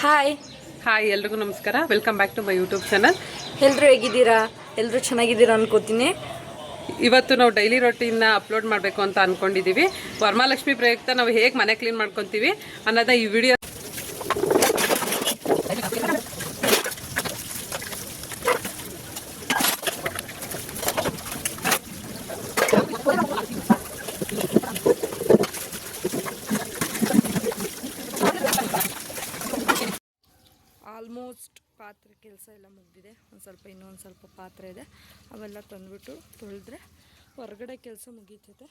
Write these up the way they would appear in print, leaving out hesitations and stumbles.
Hi hi ಎಲ್ರಿಗೂ ನಮಸ್ಕಾರ. Welcome back to my YouTube channel. ಎಲ್ಲರೂ ಹೇಗಿದ್ದೀರಾ? ಎಲ್ಲರೂ ಚೆನ್ನಾಗಿದ್ದೀರಾ ಅನ್ಕೋತೀನಿ. ಇವತ್ತು ನಾವು ಡೈಲಿ ರೊಟೀನ್ನ ಅಪ್ಲೋಡ್ ಮಾಡಬೇಕು ಅಂತ ಅಂದ್ಕೊಂಡಿದ್ದೀವಿ. ವರಮಹಾಲಕ್ಷ್ಮಿ ಪ್ರಯುಕ್ತ ನಾವು ಹೇಗೆ ಮನೆ ಕ್ಲೀನ್ ಮಾಡ್ಕೊತೀವಿ ಅನ್ನೋದ ಈ ವಿಡಿಯೋ. ಆಲ್ಮೋಸ್ಟ್ ಪಾತ್ರೆ ಕೆಲಸ ಎಲ್ಲ ಮುಗಿದಿದೆ. ಇನ್ನೊಂದು ಸ್ವಲ್ಪ ಪಾತ್ರೆ ಇದೆ, ಅವೆಲ್ಲ ತಂದುಬಿಟ್ಟು ತೊಳೆದ್ರೆ ಹೊರಗಡೆ ಕೆಲಸ ಮುಗೀತೈತೆ.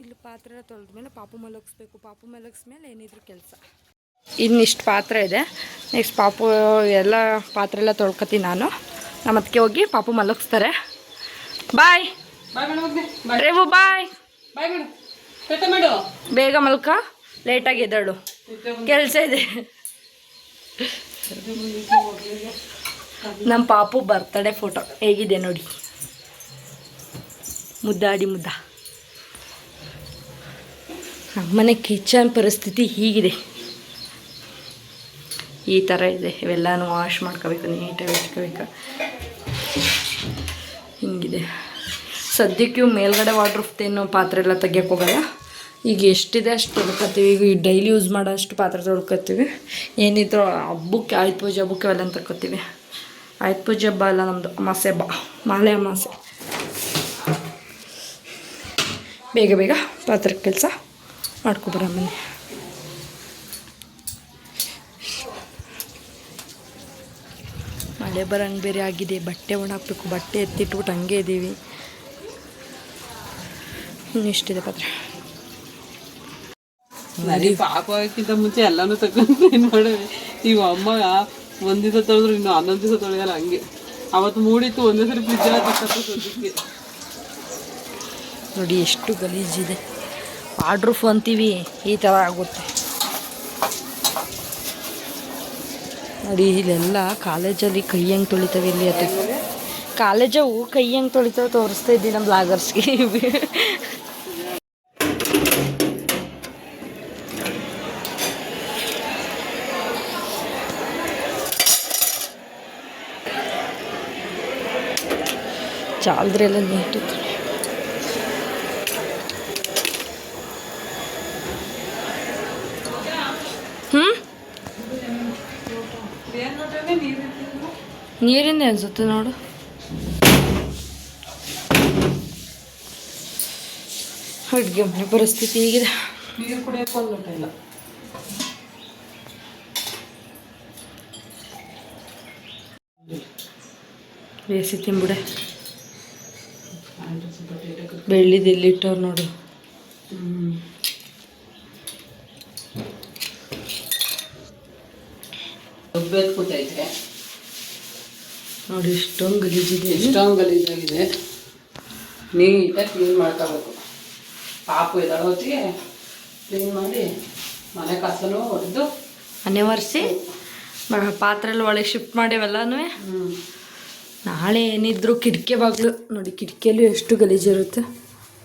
ಇಲ್ಲಿ ಪಾತ್ರೆ ಎಲ್ಲ ತೊಳೆದ್ಮೇಲೆ ಪಾಪು ಮಲಗಿಸ್ಬೇಕು. ಪಾಪು ಮಲಗಿಸ್ಮೇಲೆ ಏನಿದ್ರು ಕೆಲಸ. ಇನ್ನಿಷ್ಟು ಪಾತ್ರೆ ಇದೆ. ನೆಕ್ಸ್ಟ್ ಪಾಪು ಎಲ್ಲ ಪಾತ್ರೆ ಎಲ್ಲ ತೊಳ್ಕೊತೀನಿ ನಾನು. ನಮ್ಮ ಅದಕ್ಕೆ ಹೋಗಿ ಪಾಪು ಮಲಗಿಸ್ತಾರೆ. ಬಾಯ್ ರೇವು, ಬಾಯ್. ಬೇಗ ಮಲ್ಕ, ಲೇಟಾಗಿ ಎದ್ದೇಳು, ಕೆಲಸ ಇದೆ. ನಮ್ಮ ಪಾಪು ಬರ್ತಡೇ ಫೋಟೋ ಹೇಗಿದೆ ನೋಡಿ, ಮುದ್ದಾಡಿ ಮುದ್ದ. ನಮ್ಮನೆ ಕಿಚನ್ ಪರಿಸ್ಥಿತಿ ಹೀಗಿದೆ, ಈ ಥರ ಇದೆ. ಇವೆಲ್ಲನೂ ವಾಶ್ ಮಾಡ್ಕೋಬೇಕು, ನೀಟಾಗಿ ಇಟ್ಕೋಬೇಕು. ಹಿಂಗಿದೆ ಸದ್ಯಕ್ಕೆ. ಮೇಲ್ಗಡೆ ವಾಟ್ರೂಫ್ತೇನು ಪಾತ್ರೆ ಎಲ್ಲ ತೆಗಿಯೋಕೆ ಹೋಗಲ್ಲ. ಈಗ ಎಷ್ಟಿದೆ ಅಷ್ಟು ತೊಳ್ಕೊತೀವಿ. ಈಗ ಡೈಲಿ ಯೂಸ್ ಮಾಡೋ ಅಷ್ಟು ಪಾತ್ರೆ ತೊಳ್ಕೊತೀವಿ. ಏನಿದ್ರು ಹಬ್ಬಕ್ಕೆ, ಆಯುಧ ಪೂಜೆ ಹಬ್ಬಕ್ಕೆ ಅವೆಲ್ಲ ತರ್ಕೊತೀವಿ. ಆಯುಧ ಪೂಜೆ ಹಬ್ಬ ಅಲ್ಲ ನಮ್ಮದು, ಅಮಾಸೆ ಹಬ್ಬ, ಮಾಲೆ ಅಮಾಸೆ. ಬೇಗ ಬೇಗ ಪಾತ್ರೆ ಕೆಲಸ ಮಾಡ್ಕೊಬರಮ್ಮನೆ. ಮಳೆ ಬರಂಗೆ ಬೇರೆ ಆಗಿದೆ. ಬಟ್ಟೆ ಒಣಾಕಬೇಕು. ಬಟ್ಟೆ ಎತ್ತಿಟ್ಬಿಟ್ಟು ಹಂಗೆ ಇದ್ದೀವಿ. ಇನ್ನಿಷ್ಟಿದೆ ಪಾತ್ರೆ. ನರಿ ಪಾಪ ಹಾಕಿಂತ ಮುಂಚೆ ಎಲ್ಲನೂ ತಗೊಂಡು ಏನು ಮಾಡಿವಿ. ನೀವು ಅಮ್ಮ ಒಂದು ದಿವಸ ತೊಳೆದ್ರು ಇನ್ನು 11 ದಿವಸ ತೊಳೆಯಲ್ಲ. ಹಂಗೆ ಅವತ್ತು ಮೂಡಿತ್ತು, ಒಂದೇ ಸರಿ ಫ್ರಿಜ್ ಎಲ್ಲ ತಕ್ಕಂತ ಸದ್ಯಕ್ಕೆ ನೋಡಿ ಎಷ್ಟು ಗಲೀಜಿದೆ. ವಾಟ್ರೂಫ್ ಅಂತೀವಿ, ಈ ಥರ ಆಗುತ್ತೆ ನೋಡಿ. ಇಲ್ಲೆಲ್ಲ ಕಾಲೇಜಲ್ಲಿ ಕೈ ಹೆಂಗೆ ತೊಳಿತವೆ ಇಲ್ಲಿ ಅದು. ಕಾಲೇಜವು ಕೈ ಹೆಂಗೆ ತೊಳಿತಾವೆ ತೋರಿಸ್ತಾ ಇದ್ದೀನಿ ನಮ್ಮ ಬ್ಲಾಗರ್ಸ್ಗೆ. ಚಾಲ್ದ್ರೆಲ್ಲ ನೀಟಿತ್ತು. ನೀರಿಂದ ಅನ್ಸುತ್ತೆ ನೋಡು. ಅಡುಗೆ ಮನೆ ಪರಿಸ್ಥಿತಿ ಹೀಗಿದೆ. ನೀರು ಕುಡಿಯೋಕೆ ಒಂದು ಲೋಟ ಇಲ್ಲ. ಬೇಸಿ ತಿಂಬಿಡೆ. ಬೆಳ್ಳಿದೆಲ್ಲಿಟ್ಟವ್ರು ನೋಡು. ಕೂತೈತೆ ನೋಡಿ, ಇಷ್ಟೊಂದು ಗಲೀಜಿದೆ. ಇಷ್ಟೊಂದು ಗಲೀಜಾಗಿದೆ. ನೀಟಾಗಿ ಕ್ಲೀನ್ ಮಾಡ್ಕೋಬೇಕು. ಪಾಪು ಇದ್ದಾಳೆ ಹೊತ್ತಿಗೆ ಕ್ಲೀನ್ ಮಾಡಿ ಮನೆ ಕಸನೂ ಹೊಡೆದು ಮನೆ ಒರೆಸಿ ಪಾತ್ರೆ ಎಲ್ಲ ಒಳಗೆ ಶಿಫ್ಟ್ ಮಾಡಿವೆಲ್ಲನೂ. ನಾಳೆ ಏನಿದ್ರು ಕಿಟಕಿ ಬಾಗಿಲು ನೋಡಿ, ಕಿಟಕಿಯಲ್ಲೂ ಎಷ್ಟು ಗಲೀಜಿರುತ್ತೆ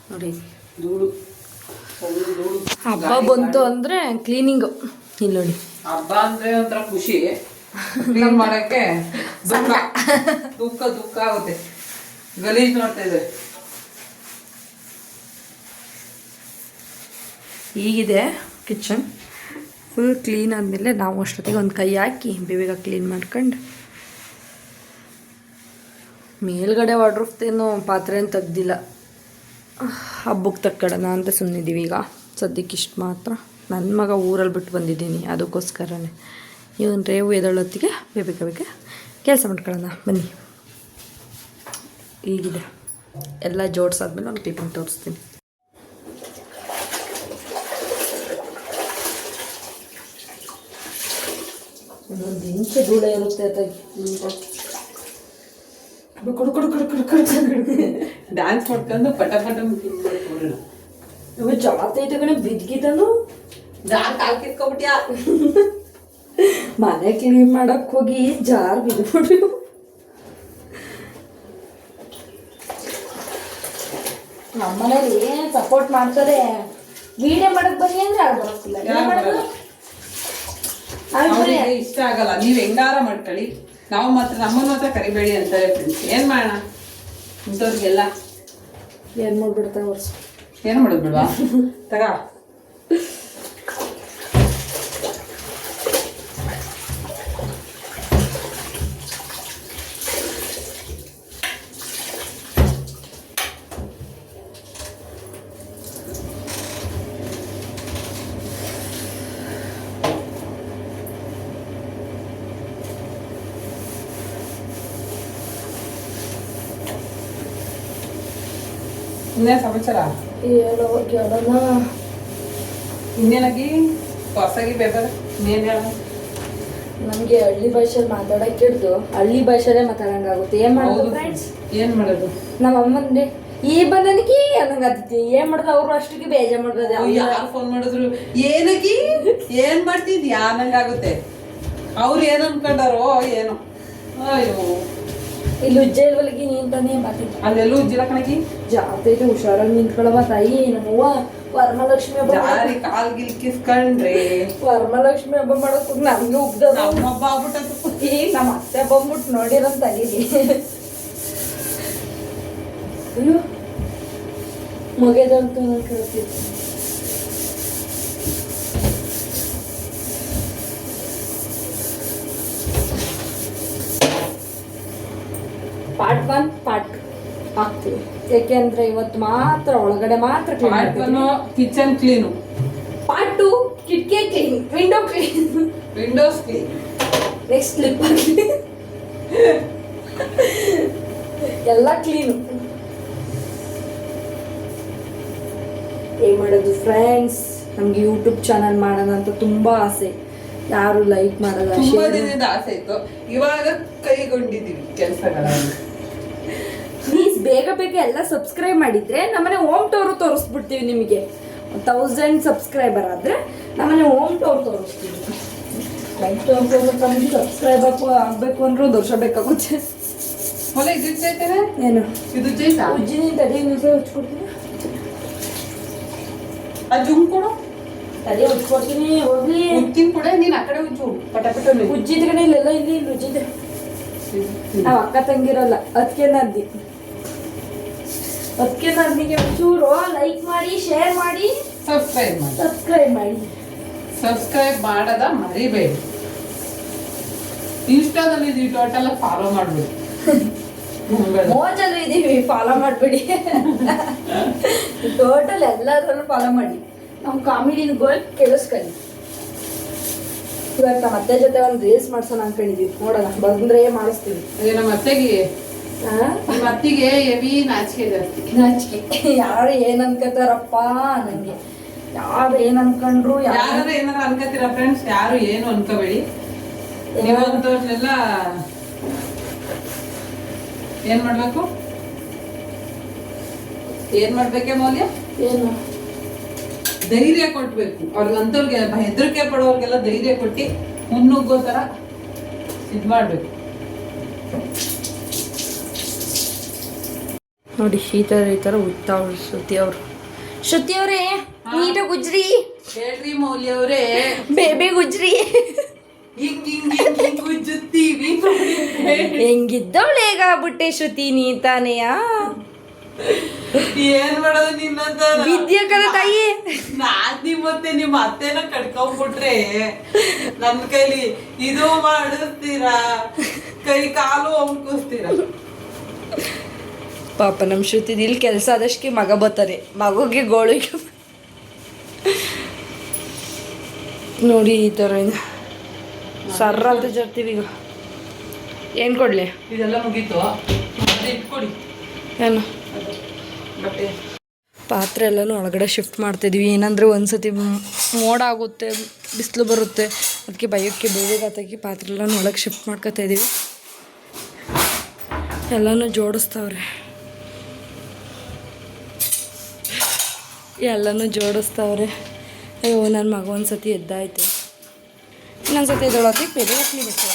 ನೋಡಿ. ಧೂಳು ಹಬ್ಬ ಬಂತು ಅಂದರೆ ಕ್ಲೀನಿಂಗು. ಇಲ್ಲಿ ನೋಡಿ, ಹಬ್ಬ ಅಂದರೆ ಒಂಥರ ಖುಷಿ. ಕ್ಲೀನ್ ಮಾಡೋಕ್ಕೆ ದುಃಖ ಆಗುತ್ತೆ. ಗಲೀಜು ನೋಡ್ತಾ ಇದ್ದಾರೆ. ಹೀಗಿದೆ ಕಿಚನ್. ಫುಲ್ ಕ್ಲೀನ್ ಆದಮೇಲೆ ನಾವು ಅಷ್ಟೊತ್ತಿಗೆ ಒಂದು ಕೈ ಹಾಕಿ ಬೇಗ ಕ್ಲೀನ್ ಮಾಡ್ಕೊಂಡು, ಮೇಲ್ಗಡೆ ವಾಟ್ರೂಫ್ತೇನು ಪಾತ್ರೆ ಏನು ತೆಗ್ದಿಲ್ಲ. ಹಬ್ಬಕ್ಕೆ ತಕ್ಕೊಳ್ಳೋಣ ಅಂತ ಸುಮ್ಮನಿದ್ದೀವಿ. ಈಗ ಸದ್ಯಕ್ಕೆ ಇಷ್ಟು ಮಾತ್ರ. ನನ್ನ ಮಗ ಊರಲ್ಲಿ ಬಿಟ್ಟು ಬಂದಿದ್ದೀನಿ, ಅದಕ್ಕೋಸ್ಕರನೇ. ಇವನು ರೇವು ಎದಳೊತ್ತಿಗೆ ಬೇಗ ಕೆಲಸ ಮಾಡ್ಕೊಳ್ಳೋಣ ಬನ್ನಿ. ಹೀಗಿದೆ ಎಲ್ಲ ಜೋಡಿಸಾದ್ಮೇಲೆ ಒಂದು ಕ್ಲಿಪ್ಪಿಂಗ್ ತೋರಿಸ್ತೀನಿ. ಒಂದು ಇಂಚು ಧೂಳ ಇರುತ್ತೆ ಡ್ಯಾನ್ಸ್ ಮಾಡ್ಕೊಂಡು ಪಟ ಜಾತೈತೆ ಕಣೆ. ಬಿದ್ಗಿದನು ಜಾರ್ ಕಾಲ್ ಕಿತ್ಕೊಬಿಟ್ಯಾ. ಮನೆ ಕ್ಲೀನ್ ಮಾಡಕ್ ಹೋಗಿ ಜಾರ್ ಬಿದ್ಬಿಟ್ಟು. ನಮ್ಮನೇಲಿ ಸಪೋರ್ಟ್ ಮಾಡ್ತಾರೆ. ವಿಡಿಯೋ ಮಾಡಕ್ ಬನ್ನಿ ಅಂದ್ರೆ ಅದು ಬರೋಕ್ಕಿಲ್ಲ. ಅವ್ರಿಗೆ ಇಷ್ಟ ಆಗಲ್ಲ. ನೀವ್ ಹೆಂಗಾರ ಮಾಡ್ಕೊಳ್ಳಿ, ನಾವು ಮಾತ್ರ ನಮ್ಮನ್ನ ಮಾತ್ರ ಕರಿಬೇಡಿ ಅಂತಾರೆ ಫ್ರೆಂಡ್ಸ್. ಏನ್ ಮಾಡೋಣ ಇಂಥವ್ರಿಗೆಲ್ಲ. ಏನ್ ಮಾಡ್ಬಿಡ್ತಾವ ವರ್ಷ ಏನ್ ಮಾಡೋದು ಬಿಡ್ವಾ ತಗ. ಇನ್ನೇ ಸಮಾಚಾರ ಹೇಳೋಣ. ಇನ್ನೇನಾಗಿ ಹೊಸಾಗಿ ಪೇಪರ್ ಇನ್ನೇನು ಹೇಳ. ನಮ್ಗೆ ಹಳ್ಳಿ ಭಾಷೆಲಿ ಮಾತಾಡಕ್ ಹಿಡ್ದು ಹಳ್ಳಿ ಭಾಷೆಲೇ ಮಾತಾಡಂಗಾಗುತ್ತೆ. ಏನ್ ಮಾಡೋದು ಫ್ರೆಂಡ್ಸ್? ಏನ್ ಮಾಡೋದು? ನಮ್ಮ ಅಮ್ಮಂದೆ ಈ ಬಂದನಿಗೆ ಅನ್ನಂಗಾಗ್ತೈತಿ. ಏನ್ ಮಾಡೋದು? ಅವ್ರು ಅಷ್ಟಿಗೆ ಬೇಜಾರ್ ಮಾಡೋದು. ಯಾರು ಫೋನ್ ಮಾಡಿದ್ರು ಏನಗಿ ಏನ್ ಮಾಡ್ತಿದ್ಯಾ ಅನ್ನಂಗಾಗುತ್ತೆ. ಅವ್ರು ಏನ್ ಅನ್ಕೊಂಡಾರೋ ಏನೋ. ಅಯ್ಯೋ ಇಲ್ಲಿ ಉಜ್ಜೆ ಇಲ್ವಲ್ಲಿಗೆ ನಿಂತಾನೆ ಬಾತಿದ್ದ. ಅಲ್ಲೆಲ್ಲೂ ಉಜ್ಜಿಲ್ಲ ಕಣಕಿ. ಜಾತ್ರೆ ಹುಷಾರಾಗಿ ನಿಂತ್ಕೊಳವ ತಾಯಿ. ನಮ್ಮವ್ವ ವರಮಹಾಲಕ್ಷ್ಮಿ ಹಬ್ಬ ಜಾರಿ ಕಾಲ್ ಗಿಲ್ ಕಿಸ್ಕೊಂಡ್ರೆ ವರಮಹಾಲಕ್ಷ್ಮಿ ಹಬ್ಬ ಮಾಡಕ್ ನಮ್ಗೆ ಉಗ್ದ ನಮ್ಮ ಹಬ್ಬ ಆಗ್ಬಿಟ್ಟು ಈಗ ನಮ್ಮ ಅತ್ತೆ ಬಂದ್ಬಿಟ್ಟು ನೋಡಿರಂತ ತಗೀಲಿ. ಅಯ್ಯೋ ಮಗೆದಂತ ಕೇಳ್ತಿದ್ದೆ. ಪಾರ್ಟ್ 1 ಪಾರ್ಟ್ ಹಾಕ್ತೀವಿ. ಯಾಕೆಂದ್ರೆ ಇವತ್ತು ಮಾತ್ರ ಒಳಗಡೆ ಮಾತ್ರ ಕಿಚನ್ ಕ್ಲೀನು, ಪಾರ್ಟ್ 2 ಕಿಟಕಿ clean, window clean, Windows clean, next slipper clean, ಎಲ್ಲ ಕ್ಲೀನು. ಏನ್ ಮಾಡೋದು ಫ್ರೆಂಡ್ಸ್, ನಮ್ಗೆ ಯೂಟ್ಯೂಬ್ ಚಾನಲ್ ಮಾಡೋಣ ಅಂತ ತುಂಬಾ ಆಸೆ. ಯಾರು ಲೈಕ್ ಮಾಡಲ್ಲ. ತುಂಬಾ ದಿನದ ಆಸೆ ಇತ್ತು, ಇವಾಗ ಕೈಗೊಂಡಿದೀವಿ ಕೆಲಸಗಳನ್ನು. ಪ್ಲೀಸ್ ಬೇಗ ಬೇಗ ಎಲ್ಲ ಸಬ್ಸ್ಕ್ರೈಬ್ ಮಾಡಿದ್ರೆ ನಮ್ಮನೆ ಹೋಮ್ ಟೂರ್ ತೋರಿಸ್ಬಿಡ್ತೀವಿ. ನಿಮಗೆ 1000 ಸಬ್ಸ್ಕ್ರೈಬರ್ ಆದ್ರೆ ನಮ್ಮನೆ ಹೋಮ್ ಟೂರ್ ತೋರಿಸ್ತೀವಿ. ಲೈಕ್ ತೋರಿಸೋದು ಸಬ್ಸ್ಕ್ರೈಬ್ ಆಗ್ಬೇಕು ಅಂದ್ರೆ 1 ವರ್ಷ ಬೇಕಾಗುತ್ತೆ. ಹೊಲ ಇದು ಚೈತೇನೆ ಏನು ಇದು ಚೈತಾ ಉಜ್ಜಿನ ತಡಿ ನಿಮಿಷ ಹಚ್ಕೊಡ್ತೀನಿ. ಆ ಜುಮ್ ಕೊಡು, ತಡಿ ಹಚ್ಕೊಡ್ತೀನಿ. ಹೋಗ್ಲಿ ಉಜ್ಜಿನ ಕೂಡ ನೀನ್ ಆ ಕಡೆ ಉಜ್ಜು ಪಟಪಟ. ಉಜ್ಜಿದ ಕಡೆ ಇಲ್ಲೆಲ್ಲ ಇಲ್ಲಿ ಉಜ್ಜಿದೆ. ನಾವ್ ಅಕ್ಕ ತಂಗಿರಲ್ಲ. ಅದಕ್ಕೆ ನಂದಿಗೆ ಒಂಚೂರು ಲೈಕ್ ಮಾಡಿ, ಶೇರ್ ಮಾಡಿ, ಸಬ್ಸ್ಕ್ರೈಬ್ ಮಾಡಿ. ಸಬ್ಸ್ಕ್ರೈಬ್ ಮಾಡದ ಮರಿಬೇಡಿ. ಇನ್ಸ್ಟಾದಲ್ಲಿ ಇದೀವಿ, ಟೋಟಲ್ ಫಾಲೋ ಮಾಡ್ಬಿಡಿ. ಮೋಜಲ್ಲಿ ಇದೀವಿ, ಫಾಲೋ ಮಾಡ್ಬಿಡಿ. ಟೋಟಲ್ ಎಲ್ಲಾದ್ರಲ್ಲೂ ಫಾಲೋ ಮಾಡಿ. ನಮ್ ಕಾಮಿಡಿನ ಗೋಲ್ ಕೇಳಿಸ್ಕೊಳ್ಳಿ. ಇವತ್ತು ನಮ್ಮ ಅತ್ತೆ ಜೊತೆ ಒಂದು ರೇಸ್ ಮಾಡ್ಸೋಣ ಅನ್ಕೊಂಡಿದೀವಿ. ನೋಡೋಣ ಬಂದ್ರೆ ಮಾಡಿಸ್ತೀವಿ. ನಮ್ಮ ಅತ್ತೆಗೆ ನಿಮ್ಮ ಅತ್ತಿಗೆ ಹೆವಿ ನಾಚಿಕೆ ಜಾಸ್ತಿ. ನಾಚಿಕೆ. ಯಾರು ಏನ್ ಅನ್ಕೋತಾರಪ್ಪ ನಂಗೆ. ಯಾರು ಏನ್ ಅನ್ಕೊಂಡ್ರು ಯಾರು ಏನಾರ ಅನ್ಕೋತೀರ ಫ್ರೆಂಡ್ಸ್, ಯಾರು ಏನು ಅನ್ಕೋಬೇಡಿ. ನೀವಂತವ್ರನ್ನೆಲ್ಲ ಏನ್ ಮಾಡ್ಬೇಕು, ಏನ್ ಮಾಡ್ಬೇಕೆ ಮೌಲ್ಯ, ಏನು ಧೈರ್ಯ ಕೊಟ್ಬೇಕು. ಅವ್ರಿಗಂತವ್ರಿಗೆ ಹೆದರಿಕೆ ಪಡೋರ್ಗೆಲ್ಲ ಧೈರ್ಯ ಕೊಟ್ಟು ಮುನ್ನುಗ್ಗೋ ತರ ಇದ್ ಮಾಡ್ಬೇಕು. ನೋಡಿ ಈ ತರ ಉಜ್ತಾವ್ರು ಶ್ರುತಿ ಅವ್ರೇ ನೀಟಾಗಿ ಗುಜ್ರಿ. ಹೇಳ್ರಿ ಮೌಲ್ಯ ಅವ್ರೆ, ಬೇಬಿ ಗುಜ್ರಿ. ಹಿಂಗ್ ಉಜ್ಜುತ್ತೀವಿ. ಹೆಂಗಿದ್ದವಳೇಗ ಆಗ್ಬಿಟ್ಟೆ ಶ್ರುತಿ ನೀ ತಾನೆಯಾ? ಏನ್ ಮಾಡೋದು ನಿನ್ನಂತ ವಿದ್ಯೆ ಕಲ ತಾಯಿ. ಮತ್ತೆ ನಿಮ್ಮ ಅತ್ತೆನ ಕಟ್ಕೊಂಡ್ಬಿಟ್ರೆ ನನ್ ಕೈಲಿ ಇದು ಮಾಡಿಸ್ತೀರಾ, ಕೈ ಕಾಲು ಅಂಕಿಸ್ತೀರಾ. ಪಾಪ ನಮ್ ಶ್ರುತಿ ಇಲ್ಲಿ ಕೆಲಸ ಆದಷ್ಟಕ್ಕೆ ಮಗ ಬರ್ತಾರೆ. ಮಗುಗೆ ಗೋಳಿಗೆ ನೋಡಿ ಈ ಥರ ಸರ್ರ ಅಂತ ಜರ್ತೀವಿ. ಈಗ ಏನು ಕೊಡ್ಲಿ? ಇದೆಲ್ಲ ಮುಗೀತು, ಇಟ್ಕೊಡಿ. ಏನು ಬಟ್ಟೆ ಪಾತ್ರೆ ಎಲ್ಲನೂ ಒಳಗಡೆ ಶಿಫ್ಟ್ ಮಾಡ್ತಿದ್ವಿ. ಏನಂದರೆ ಒಂದ್ಸತಿ ಮೋಡ ಆಗುತ್ತೆ, ಬಿಸಿಲು ಬರುತ್ತೆ, ಅದಕ್ಕೆ ಭಯಕ್ಕೆ ಬೇಗ ತೆಗಿ ಪಾತ್ರೆ ಎಲ್ಲನೂ ಒಳಗೆ ಶಿಫ್ಟ್ ಮಾಡ್ಕೊತಾ ಇದ್ದೀವಿ. ಎಲ್ಲನೂ ಜೋಡಿಸ್ತಾವ್ರೆ, ಎಲ್ಲನೂ ಜೋಡಿಸ್ತಾವ್ರೆ. ಅಯ್ಯೋ ನನ್ನ ಮಗ ಒಂದ್ಸತಿ ಎದ್ದಾಯ್ತು, ಇನ್ನೊಂದ್ಸತಿ ಎದ್ದೊಳಕ್ಕೆ ಬೇರೆ ಹಾಕ್ಲಿ ಬೇಕು.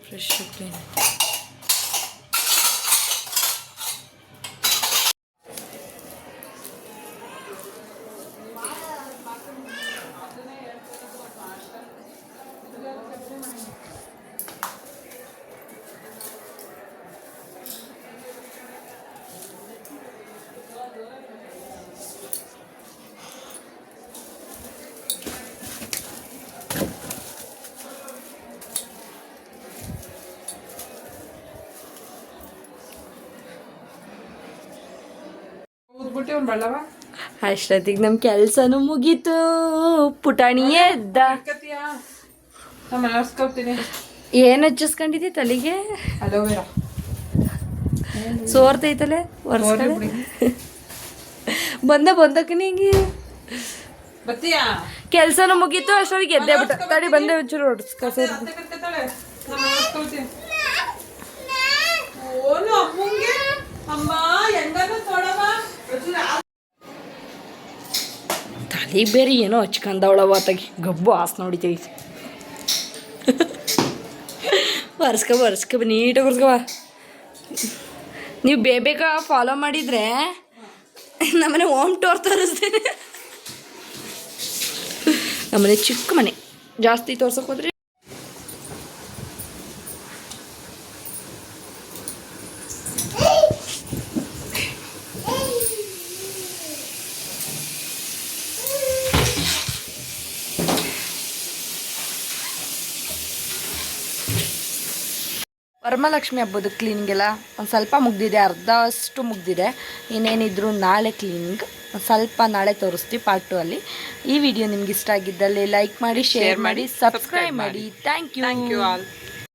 Fresh clean. ಬಳ್ಳವ ಅಷ್ಟೊತ್ತಿಗೆ ನಮ್ಮ ಕೆಲಸನೂ ಮುಗೀತು. ಪುಟಾಣಿ ಎದ್ದ. ನಮ್ಮ ನರ್ಸ್ಕೊಳ್ತೀನಿ. ಏನು ಹಚ್ಚಿಸ್ಕೊಂಡಿದ್ದಿ ತಲೆಗೆ? ಅಲೋವೆರಾ ಸೋರ್ತೈತಲೆ ಬಂದಕ್ಕೆ ನಿಂಗೆ ಬತ್ತೀಯಾ? ಕೆಲಸನೂ ಮುಗೀತು. ಅಷ್ಟೊತ್ತಿಗೆ ಎದ್ದೆ ಬಿಟ್ಟ. ತಡಿ ಬಂದೆ ಒಂಚೂರು ಹೊಡ್ಸ್ಕೊ. ತಲೆ ಬೇರೆ ಏನೋ ಹಚ್ಕೊಂಡವಳವ ತಗಿ ಗಬ್ಬು ಆಸ್ ನೋಡಿತೀವಿ. ಬರ್ಸ್ಕೊ ನೀಟಾಗಿ ಬರ್ಸ್ಕವ. ನೀವು ಬೇಗ ಫಾಲೋ ಮಾಡಿದರೆ ನಮ್ಮನೆ ಹೋಮ್ ಟೂರ್ ತೋರಿಸ್ತೀನಿ. ನಮ್ಮನೆ ಚಿಕ್ಕ ಮನೆ, ಜಾಸ್ತಿ ತೋರ್ಸಕ್ಕೆ ಹೋದ್ರೆ ವರಮಹಾಲಕ್ಷ್ಮಿ ಹಬ್ಬದ ಕ್ಲೀನಿಂಗ್ ಎಲ್ಲ ಒಂದು ಸ್ವಲ್ಪ ಮುಗ್ದಿದೆ, ಅರ್ಧಷ್ಟು ಮುಗ್ದಿದೆ. ಇನ್ನೇನಿದ್ರು ನಾಳೆ ಕ್ಲೀನಿಂಗ್, ಒಂದು ಸ್ವಲ್ಪ ನಾಳೆ ತೋರಿಸ್ತೀವಿ ಪಾರ್ಟ್ 2 ಅಲ್ಲಿ. ಈ ವಿಡಿಯೋ ನಿಮ್ಗೆ ಇಷ್ಟ ಆಗಿದ್ದಲ್ಲಿ ಲೈಕ್ ಮಾಡಿ, ಶೇರ್ ಮಾಡಿ, ಸಬ್ಸ್ಕ್ರೈಬ್ ಮಾಡಿ. Thank you all.